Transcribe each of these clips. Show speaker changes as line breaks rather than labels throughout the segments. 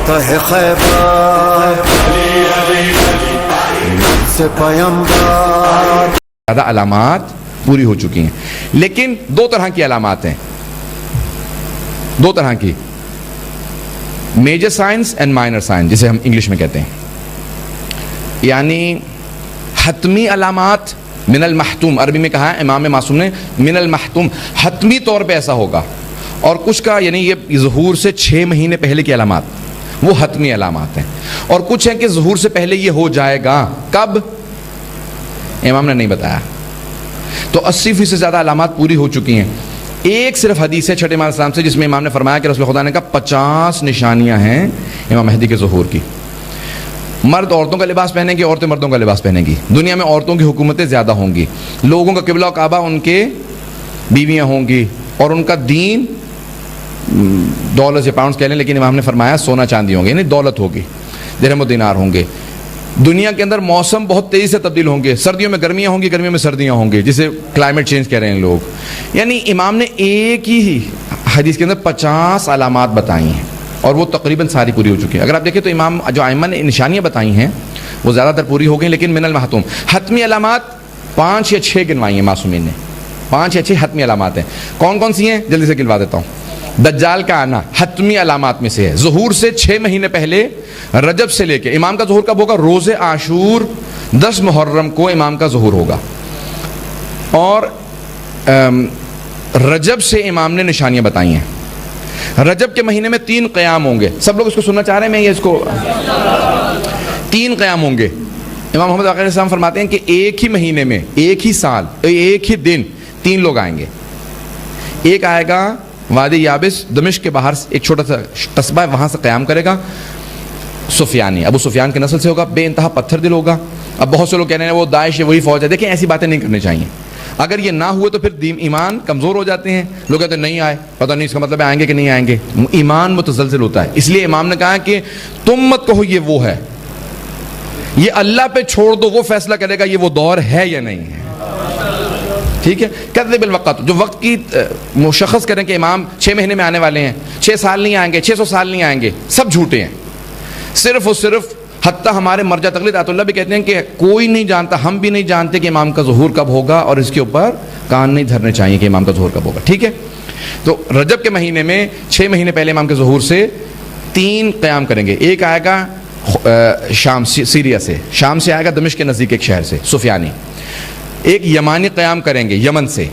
فتح خیبر سے پیمبر.
زیادہ علامات پوری ہو چکی ہیں. لیکن دو طرح کی علامات ہیں, دو طرح کی, major science and minor science جسے ہم انگلش میں کہتے ہیں. یعنی حتمی علامات, من المحتوم, عربی میں کہا ہے امام معصوم نے, من المحتوم, حتمی طور پہ ایسا ہوگا. اور کچھ کا یعنی یہ ظہور سے 6 مہینے پہلے کی علامات, وہ حتمی علامات ہیں. اور کچھ ہیں کہ ظہور سے پہلے یہ ہو جائے گا. کب؟ امام نے نہیں بتایا. تو 80% سے زیادہ علامات پوری ہو چکی ہیں. ایک صرف حدیث ہے چھٹے امام السلام سے جس میں امام نے فرمایا کہ رسول خدا نے کہا 50 نشانیاں ہیں امام مہدی کے ظہور کی. مرد عورتوں کا لباس پہنیں گے, عورتیں مردوں کا لباس پہنیں گی. دنیا میں عورتوں کی حکومتیں زیادہ ہوں گی. لوگوں کا قبلہ و کعبہ ان کے بیویاں ہوں گی. اور ان کا دین ڈالرز یا پاؤنڈز کہہ لیں, لیکن امام نے فرمایا سونا چاندی ہوں گے, یعنی دولت ہوگی, درہم و دینار ہوں گے. دنیا کے اندر موسم بہت تیزی سے تبدیل ہوں گے. سردیوں میں گرمیاں ہوں گی, گرمیوں میں سردیاں ہوں گی, جسے کلائمیٹ چینج کہہ رہے ہیں لوگ. یعنی امام نے ایک ہی حدیث کے اندر 50 علامات بتائی ہیں اور وہ تقریباً ساری پوری ہو چکی ہیں. اگر آپ دیکھیں تو امام جو ائمہ نے نشانیاں بتائی ہیں وہ زیادہ تر پوری ہو گئی. لیکن من المحتوم حتمی علامات 5 یا 6 گنوائی ہیں معصومین نے. 5 یا 6 حتمی علامات ہیں. کون کون سی ہیں جلدی سے گنوا دیتا ہوں. دجال کا آنا حتمی علامات میں سے ہے. ظہور سے 6 مہینے پہلے رجب سے لے کے امام کا ظہور کب ہوگا؟ روز عاشور 10 محرم کو امام کا ظہور ہوگا. اور رجب سے امام نے نشانیاں بتائی ہیں. رجب کے مہینے میں 3 قیام ہوں گے. سب لوگ اس کو سننا چاہ رہے ہیں؟ میں یہ اس کو 3 قیام ہوں گے. امام محمد باقر علیہ السلام فرماتے ہیں کہ ایک ہی مہینے میں, ایک ہی سال, ایک ہی دن 3 لوگ آئیں گے. ایک آئے گا وادی یابس دمشق کے باہر ایک چھوٹا سا قصبہ ہے, وہاں سے قیام کرے گا. سفیانی, ابو سفیان کی نسل سے ہوگا, بے انتہا پتھر دل ہوگا. اب بہت سے لوگ کہہ رہے ہیں وہ داعش ہے, وہی فوج ہے. دیکھیں ایسی باتیں نہیں کرنی چاہیے. اگر یہ نہ ہوئے تو پھر ایمان کمزور ہو جاتے ہیں. لوگ کہتے ہیں نہیں آئے, پتہ نہیں اس کا مطلب آئیں گے کہ نہیں آئیں گے. ایمان متزلزل ہوتا ہے. اس لیے امام نے کہا کہ تم مت کہو یہ وہ ہے, یہ اللہ پہ چھوڑ دو, وہ فیصلہ کرے گا یہ وہ دور ہے یا نہیں ہے. ٹھیک ہے. کذب الوقت, جو وقت کی مشخص کریں کہ امام 6 مہینے میں آنے والے ہیں, 6 سال نہیں آئیں گے, 600 سال نہیں آئیں گے, سب جھوٹے ہیں. صرف اور صرف حتیٰ ہمارے مرجع تقلید آیت اللہ بھی کہتے ہیں کہ کوئی نہیں جانتا, ہم بھی نہیں جانتے کہ امام کا ظہور کب ہوگا, اور اس کے اوپر کان نہیں دھرنے چاہیے کہ امام کا ظہور کب ہوگا. ٹھیک ہے. تو رجب کے مہینے میں 6 مہینے پہلے امام کے ظہور سے 3 قیام کریں گے. ایک آئے گا شام, سیریا سے, شام سے آئے گا دمشق کے نزدیک ایک شہر سے, سفیانی. ایک یمانی قیام کریں گے یمن سے.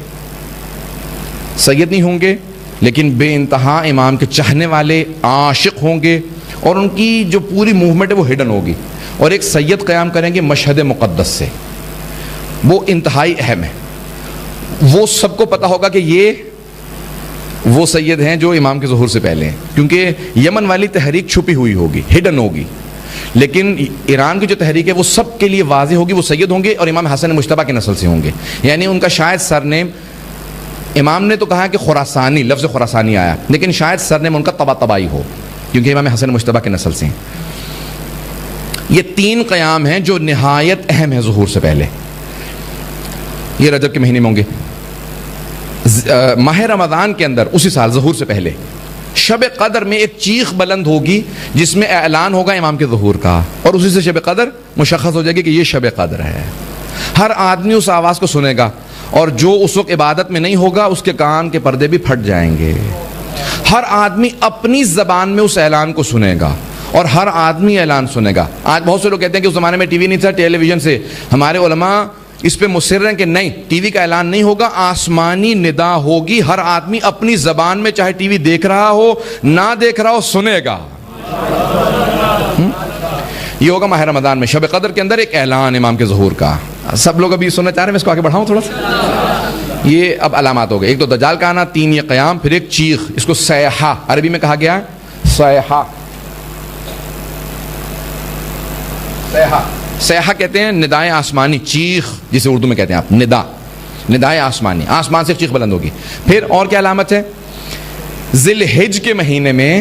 سید نہیں ہوں گے لیکن بے انتہا امام کے چاہنے والے عاشق ہوں گے, اور ان کی جو پوری موومنٹ ہے وہ ہڈن ہوگی. اور ایک سید قیام کریں گے مشہد مقدس سے, وہ انتہائی اہم ہے. وہ سب کو پتہ ہوگا کہ یہ وہ سید ہیں جو امام کے ظہور سے پہلے ہیں, کیونکہ یمن والی تحریک چھپی ہوئی ہوگی, ہڈن ہوگی. لیکن ایران کی جو تحریک ہے وہ سب کے لیے واضح ہوگی. وہ سید ہوں گے اور امام حسن مجتبیٰ کی نسل سے ہوں گے. یعنی ان کا شاید سرنیم, امام نے تو کہا کہ خراسانی, لفظ خراسانی آیا, لیکن شاید سرنیم ان کا طباطبائی ہو, کیونکہ امام حسن مجتبیٰ کی نسل سے ہیں. یہ 3 قیام ہیں جو نہایت اہم ہیں ظہور سے پہلے. یہ رجب کے مہینے میں ہوں گے. ماہ رمضان کے اندر اسی سال ظہور سے پہلے شب قدر میں ایک چیخ بلند ہوگی جس میں اعلان ہوگا امام کے ظہور کا, اور اسی سے شب قدر مشخص ہو جائے گی کہ یہ شب قدر ہے. ہر آدمی اس آواز کو سنے گا, اور جو اس وقت عبادت میں نہیں ہوگا اس کے کان کے پردے بھی پھٹ جائیں گے. ہر آدمی اپنی زبان میں اس اعلان کو سنے گا, اور ہر آدمی اعلان سنے گا. آج بہت سے لوگ کہتے ہیں کہ اس زمانے میں ٹی وی نہیں تھا, ٹیلی ویژن سے. ہمارے علماء اس پہ مصر ہیں کہ نہیں, ٹی وی کا اعلان نہیں ہوگا, آسمانی ندا ہوگی. ہر آدمی اپنی زبان میں, چاہے ٹی وی دیکھ رہا ہو نہ دیکھ رہا ہو, سنے گا. یہ ہوگا ماہ رمضان میں, شب قدر کے اندر ایک اعلان امام کے ظہور کا. سب لوگ ابھی سننا چاہ رہے ہیں, میں اس کو آگے بڑھاؤں تھوڑا سا. یہ اب علامات ہو گئے. ایک تو دجال کا آنا, 3 یہ قیام, پھر ایک چیخ, اس کو سیحہ عربی میں کہا گیا ہے, سیحہ. سیحہ کہتے ہیں ندائے آسمانی, چیخ جسے اردو میں کہتے ہیں آپ, ندائے آسمانی, آسمان سے چیخ بلند ہوگی. پھر اور کیا علامت ہے؟ ذی الحج کے مہینے میں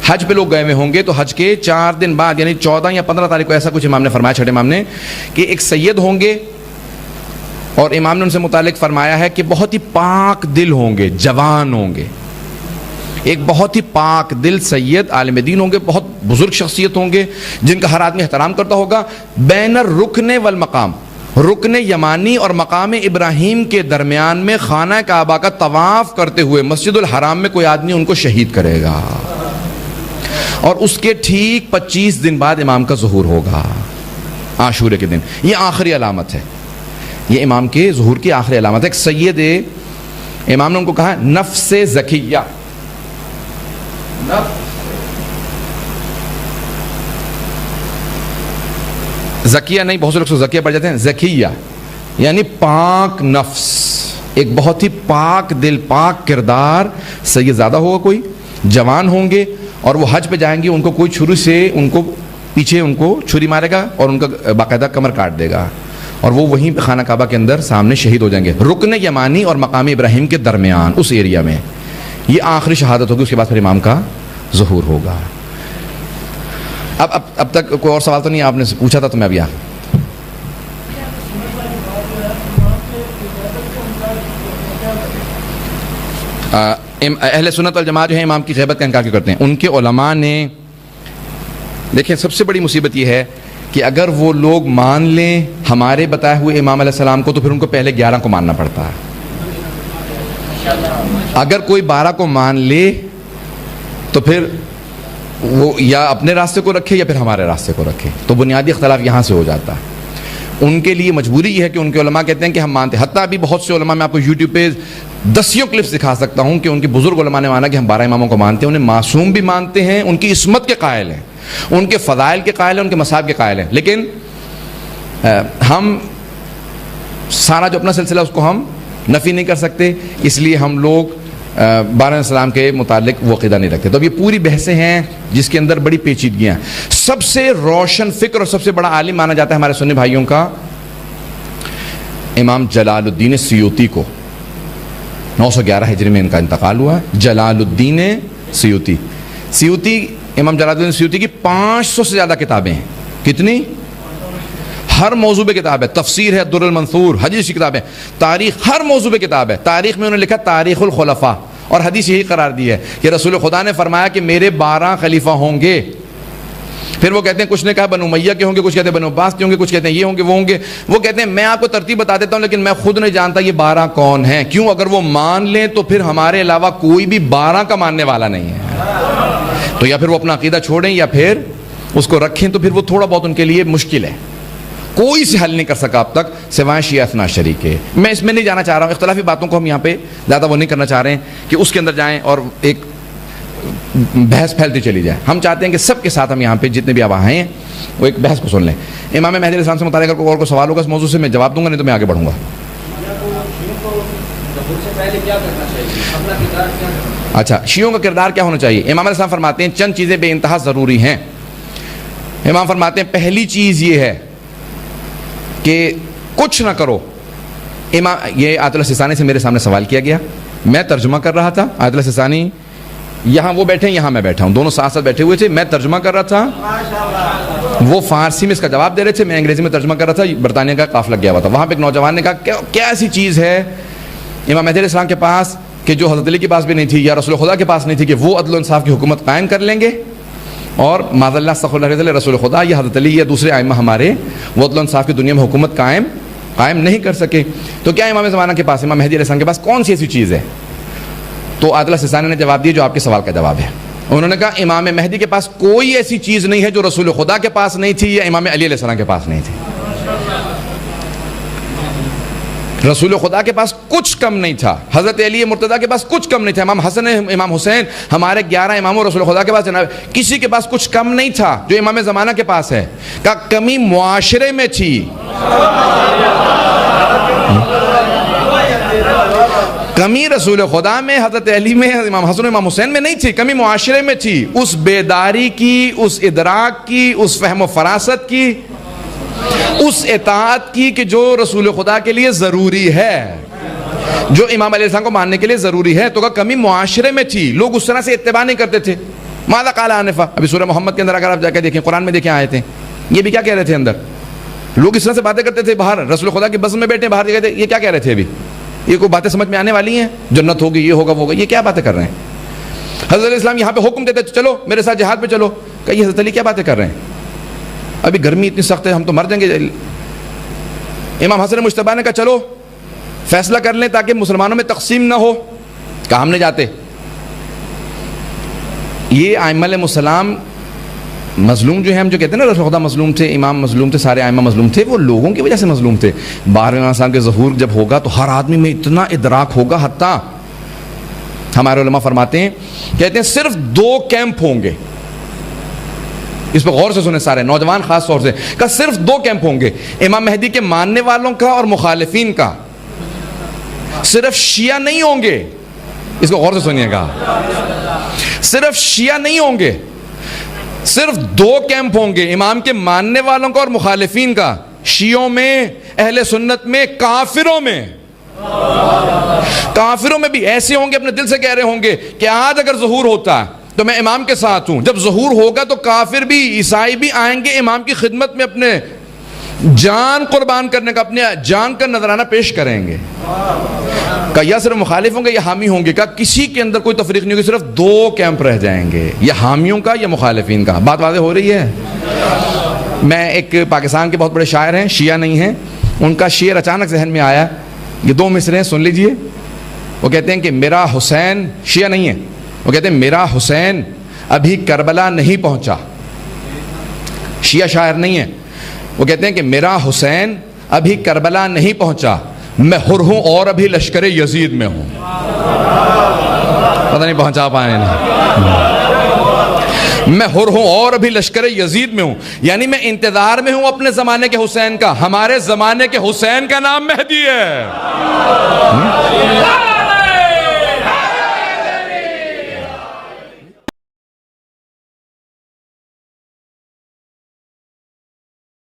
حج پہ لوگ گئے ہوئے ہوں گے, تو حج کے 4 دن بعد یعنی 14 یا 15 تاریخ کو, ایسا کچھ امام نے فرمایا, چھٹے امام نے, کہ ایک سید ہوں گے, اور امام نے ان سے متعلق فرمایا ہے کہ بہت ہی پاک دل ہوں گے, جوان ہوں گے. ایک بہت ہی پاک دل سید عالم دین ہوں گے، بہت بزرگ شخصیت ہوں گے جن کا ہر آدمی احترام کرتا ہوگا. بین الرکن والمقام، رکن یمانی اور مقام ابراہیم کے درمیان میں خانہ کعبہ کا طواف کرتے ہوئے مسجد الحرام میں کوئی آدمی ان کو شہید کرے گا، اور اس کے ٹھیک 25 دن بعد امام کا ظہور ہوگا عاشورے کے دن. یہ آخری علامت ہے، یہ امام کے ظہور کی آخری علامت ہے. ایک سید امام نے ان کو کہا نفس زکیہ، زکیہ نہیں، بہت سے لوگ زکیہ پڑھ جاتے ہیں، زکیہ یعنی پاک نفس، ایک بہت ہی پاک دل پاک کردار سید زیادہ ہوگا. کوئی جوان ہوں گے اور وہ حج پہ جائیں گے، ان کو کوئی چھری سے ان کو پیچھے ان کو چھری مارے گا اور ان کا باقاعدہ کمر کاٹ دے گا، اور وہ وہیں پہ خانہ کعبہ کے اندر سامنے شہید ہو جائیں گے، رکن یمانی اور مقام ابراہیم کے درمیان اس ایریا میں. یہ آخری شہادت ہوگی، اس کے بعد پھر امام کا ظہور ہوگا. اب تک کوئی اور سوال تو نہیں؟ آپ نے پوچھا تھا تو میں ابھی اہل سنت والجماعت جو ہے امام کی غیبت کا انکار کیوں کرتے ہیں؟ ان کے علماء نے، دیکھیں سب سے بڑی مصیبت یہ ہے کہ اگر وہ لوگ مان لیں ہمارے بتائے ہوئے امام علیہ السلام کو تو پھر ان کو پہلے 11 کو ماننا پڑتا ہے. اگر کوئی 12 کو مان لے تو پھر وہ یا اپنے راستے کو رکھے یا پھر ہمارے راستے کو رکھے. تو بنیادی اختلاف یہاں سے ہو جاتا ہے. ان کے لیے مجبوری یہ ہے کہ ان کے علماء کہتے ہیں کہ ہم مانتے ہیں. حتیٰ ابھی بہت سے علماء، میں آپ کو یوٹیوب پہ دسیوں کلپس دکھا سکتا ہوں کہ ان کے بزرگ علماء نے مانا کہ ہم 12 اماموں کو مانتے ہیں، انہیں معصوم بھی مانتے ہیں، ان کی عصمت کے قائل ہیں، ان کے فضائل کے قائل ہیں، ان کے مصائب کے قائل ہیں. لیکن ہم سارا جو اپنا سلسلہ اس کو ہم نفی نہیں کر سکتے، اس لیے ہم لوگ 12 السلام کے متعلق وہ عقیدہ نہیں رکھتے. تو اب یہ پوری بحثیں ہیں جس کے اندر بڑی پیچیدگیاں ہیں. سب سے روشن فکر اور سب سے بڑا عالم مانا جاتا ہے ہمارے سنی بھائیوں کا امام جلال الدین سیوطی کو. 911 ہجری میں ان کا انتقال ہوا. جلال الدین سیوطی، امام جلال الدین سیوطی کی 500 سے زیادہ کتابیں ہیں. کتنی؟ ہر موضوع پہ کتاب ہے. تفسیر ہے در المنثور، حدیث کی کتاب ہے. تاریخ، ہر موضوع پہ کتاب ہے. تاریخ میں انہوں نے لکھا تاریخ الخلفاء، اور حدیث یہی قرار دی ہے کہ رسول خدا نے فرمایا کہ میرے 12 خلیفہ ہوں گے. پھر وہ کہتے ہیں، کچھ نے کہا بنو امیہ کے ہوں گے، کچھ کہتے ہیں بنو عباس کے ہوں گے، کچھ کہتے ہیں یہ ہوں گے وہ ہوں گے. وہ کہتے ہیں میں آپ کو ترتیب بتا دیتا ہوں لیکن میں خود نہیں جانتا یہ 12 کون ہیں. کیوں؟ اگر وہ مان لیں تو پھر ہمارے علاوہ کوئی بھی 12 کا ماننے والا نہیں ہے. تو یا پھر وہ اپنا عقیدہ چھوڑیں یا پھر اس کو رکھیں. تو پھر وہ تھوڑا بہت ان کے لیے مشکل ہے. کوئی سے حل نہیں کر سکا اب تک سوائے شیعہ اثنا عشری کے. میں اس میں نہیں جانا چاہ رہا ہوں، اختلافی باتوں کو ہم یہاں پہ زیادہ وہ نہیں کرنا چاہ رہے ہیں کہ اس کے اندر جائیں اور ایک بحث پھیلتی چلی جائے. ہم چاہتے ہیں کہ سب کے ساتھ ہم یہاں پہ جتنے بھی آپ آئے ہیں وہ ایک بحث کو سن لیں. امام مہدی علیہ السلام سے متعلق اگر کوئی سوال ہوگا اس موضوع سے میں جواب دوں گا، نہیں تو میں آگے بڑھوں گا. اچھا، شیعوں کا کردار کیا ہونا چاہیے؟ امام علیہ السلام فرماتے ہیں چند چیزیں بے انتہا ضروری ہیں. امام فرماتے ہیں پہلی چیز یہ ہے کہ کچھ نہ کرو. یہ آیت اللہ سیستانی سے میرے سامنے سوال کیا گیا، میں ترجمہ کر رہا تھا. آیت اللہ سیستانی یہاں وہ بیٹھے ہیں، یہاں میں بیٹھا ہوں، دونوں ساتھ ساتھ بیٹھے ہوئے تھے. میں ترجمہ کر رہا تھا، وہ فارسی میں اس کا جواب دے رہے تھے، میں انگریزی میں ترجمہ کر رہا تھا. برطانیہ کا قافلہ گیا ہوا تھا. وہاں پہ ایک نوجوان نے کہا کیا ایسی چیز ہے امام مہدی علیہ السلام کے پاس کہ جو حضرت علی کے پاس بھی نہیں تھی یا رسول خدا کے پاس نہیں تھی، کہ وہ عدل و انصاف کی حکومت قائم کر لیں گے، اور معاذ اللہ استغفر اللہ علیہ رسول خدا یا حضرت علی یا دوسرے ائمہ ہمارے وہ عدل و انصاف کی دنیا میں حکومت قائم نہیں کر سکے. تو کیا امام زمانہ کے پاس، امام مہدی علیہ السلام کے پاس کون سی ایسی چیز ہے؟ تو عادل سیستانی نے جواب دیا جو آپ کے سوال کا جواب ہے. انہوں نے کہا امام مہدی کے پاس کوئی ایسی چیز نہیں ہے جو رسول خدا کے پاس نہیں تھی یا امام علی علیہ السلام کے پاس نہیں تھی. رسول خدا کے پاس کچھ کم نہیں تھا، حضرت علی مرتضیٰ کے پاس کچھ کم نہیں تھا، امام حسن امام حسین ہمارے 11 اماموں رسول خدا کے پاس جناب کسی کے پاس کچھ کم نہیں تھا جو امام زمانہ کے پاس ہے. کہ کمی معاشرے میں تھی، کمی رسول خدا میں، حضرت علی میں، امام حسن امام حسین میں نہیں تھی، کمی معاشرے میں تھی. اس بیداری کی، اس ادراک کی، اس فہم و فراست کی، اس اطاعت کی کہ جو رسول خدا کے لیے ضروری ہے، جو امام علیہ السلام کو ماننے کے لیے ضروری ہے. تو کمی معاشرے میں تھی، لوگ اس طرح سے اتباع نہیں کرتے تھے. ماذا قال آنفا، ابھی سورہ محمد کے اندر اگر آپ جا کے دیکھیں، قرآن میں دیکھیں آئے تھے، یہ بھی کیا کہہ رہے تھے اندر؟ لوگ اس طرح سے باتیں کرتے تھے باہر، رسول خدا کی بزم میں بیٹھے باہر کہتے یہ کیا کہہ رہے تھے؟ ابھی یہ کوئی باتیں سمجھ میں آنے والی ہیں؟ جنت ہوگی، یہ ہوگا وہ ہوگا، یہ کیا باتیں کر رہے ہیں؟ حضرت علیہ السلام یہاں پہ حکم دیتے چلو میرے ساتھ جہاد پہ چلو. کہ یہ حضرت علی کیا باتیں کر رہے ہیں, ابھی گرمی اتنی سخت ہے, ہم تو مر جائیں گے. امام حسن مجتبیٰ نے کہا چلو فیصلہ کر لیں تاکہ مسلمانوں میں تقسیم نہ ہو. کہا ہم نہیں جاتے. یہ ائمہ علیہ السلام مظلوم جو ہیں, ہم جو کہتے ہیں نا رسول خدا مظلوم تھے, امام مظلوم تھے, سارے ائمہ مظلوم تھے, وہ لوگوں کی وجہ سے مظلوم تھے. 12ویں امام صاحب کے ظہور جب ہوگا تو ہر آدمی میں اتنا ادراک ہوگا, حتیٰ ہمارے علماء فرماتے ہیں, کہتے ہیں صرف 2 کیمپ ہوں گے. اس پہ غور سے سنیں سارے نوجوان خاص طور سے, کہ صرف 2 کیمپ ہوں گے, امام مہدی کے ماننے والوں کا اور مخالفین کا. صرف شیعہ نہیں ہوں گے, اس کو غور سے سنیے گا, صرف شیعہ نہیں ہوں گے, صرف 2 کیمپ ہوں گے, امام کے ماننے والوں کا اور مخالفین کا. شیعوں میں, اہل سنت میں, کافروں میں. کافروں میں بھی ایسے ہوں گے اپنے دل سے کہہ رہے ہوں گے کہ آج اگر ظہور ہوتا تو میں امام کے ساتھ ہوں. جب ظہور ہوگا تو کافر بھی, عیسائی بھی آئیں گے امام کی خدمت میں, اپنے جان قربان کرنے کا, اپنے جان کا نذرانہ پیش کریں گے. کہ یا صرف مخالف ہوں گے یا حامی ہوں گے, کہ کسی کے اندر کوئی تفریق نہیں ہوگی, صرف 2 کیمپ رہ جائیں گے, یا حامیوں کا یا مخالفین کا. بات واضح ہو رہی ہے. میں ایک پاکستان کے بہت بڑے شاعر ہیں, شیعہ نہیں ہیں, ان کا شعر اچانک ذہن میں آیا, یہ 2 مصرے ہیں, سن لیجئے. وہ کہتے ہیں کہ میرا حسین, شیعہ نہیں ہے, وہ کہتے ہیں میرا حسین ابھی کربلا نہیں پہنچا. شیعہ شاعر نہیں ہے. وہ کہتے ہیں کہ میرا حسین ابھی کربلا نہیں پہنچا, میں حر ہوں اور ابھی لشکر یزید میں ہوں. پتہ نہیں پہنچا پائے نہیں. میں حر ہوں اور ابھی لشکر یزید میں ہوں, یعنی میں انتظار میں ہوں اپنے زمانے کے حسین کا. ہمارے زمانے کے حسین کا نام مہدی ہے.